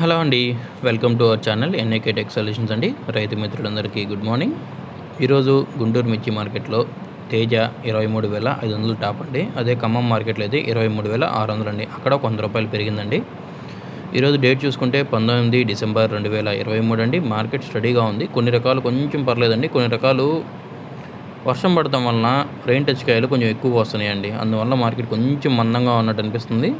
Hello అండి. Welcome to our channel NAK tech solutions అండి. రైతు మిత్రులందరికీ గుడ్ మార్నింగ్. ఈరోజు గుంటూరు మిర్చి మార్కెట్లో తేజ 23,500 టాప్ అండి. అదే ఖమ్మం మార్కెట్లో అయితే 23,600 అండి. అక్కడ ₹100 పెరిగిందండి. ఈరోజు డేట్ చూసుకుంటే 19 డిసెంబర్ 2023 అండి. మార్కెట్ స్టడీగా ఉంది. కొన్ని రకాలు కొంచెం పర్లేదండి. కొన్ని రకాలు వర్షం పడటం వలన రెయిన్ టచ్ కాయలు కొంచెం ఎక్కువగా వస్తున్నాయండి. అందువల్ల మార్కెట్ కొంచెం మందంగా ఉన్నట్టు అనిపిస్తుంది.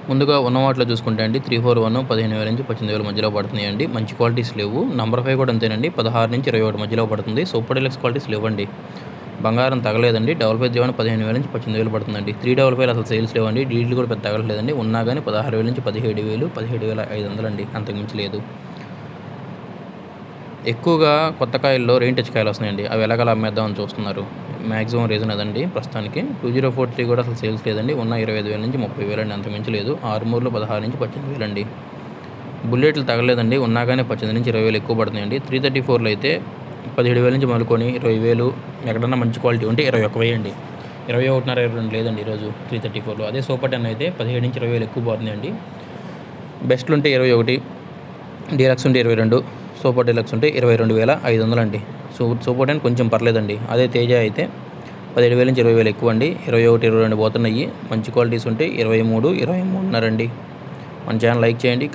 ముందుగా ఉన్న వాటిలో చూసుకుంటే అండి 341 15,000 నుంచి 18,000 మధ్యలో పడుతున్నాయండి. మంచి క్వాలిటీస్ లేవు. నంబర్ 5 కూడా అంతేనండి, 16 నుంచి 21 మధ్యలో పడుతుంది. సూపర్ డీలక్స్ క్వాలిటీస్ లేవండి. బంగారం తగలేదండి. 55 15,000 నుంచి 18,000 పడుతుందండి. 355 అసలు సేల్స్ లేవండి. డీడీలు కూడా పెద్ద తగలట్లేదండి. ఉన్నా కానీ 16,000 నుంచి 17,000 17,500 అండి, అంతకుమించి లేదు. ఎక్కువగా కొత్త కాయల్లో రెయిన్ టచ్ కాయలు వస్తున్నాయండి. అవి ఎలాగలా అమ్మేద్దామని చూస్తున్నారు. మ్యాక్సిమం రీజన్ అదండి ప్రస్తుతానికి. 2043 కూడా అసలు సేల్స్ లేదండి. ఉన్న 25,000 నుంచి 30,000 అండి, అంతకుమించి లేదు. ఆరుమూరులో 16 నుంచి 18,000 అండి. బుల్లెట్లు తగలేదండి. ఉన్నా కానీ 18 నుంచి 20,000 ఎక్కువ పడుతున్నాయండి. 334లో అయితే 17,000 నుంచి మొదలుకొని 20,000, ఎక్కడన్నా మంచి క్వాలిటీ ఉంటే 21,000 అండి. 21.5 22 లేదండి ఈరోజు 334లో. అదే సూపర్ 10 అయితే 17 నుంచి 20,000 ఎక్కువ పోతున్నాయండి. బెస్ట్లు ఉంటే 21, డీలక్స్ ఉంటే 22, సూపర్ డీలక్స్ ఉంటే 22,500 అండి. సూపర్ 10 కొంచెం పర్లేదండి. అదే తేజ అయితే 17,000 నుంచి 20,000 ఎక్కువ అండి. 21, 22 పోతున్నాయి. మంచి క్వాలిటీస్ ఉంటే 23, 23.5 అండి. మన ఛానల్ లైక్ చేయండి.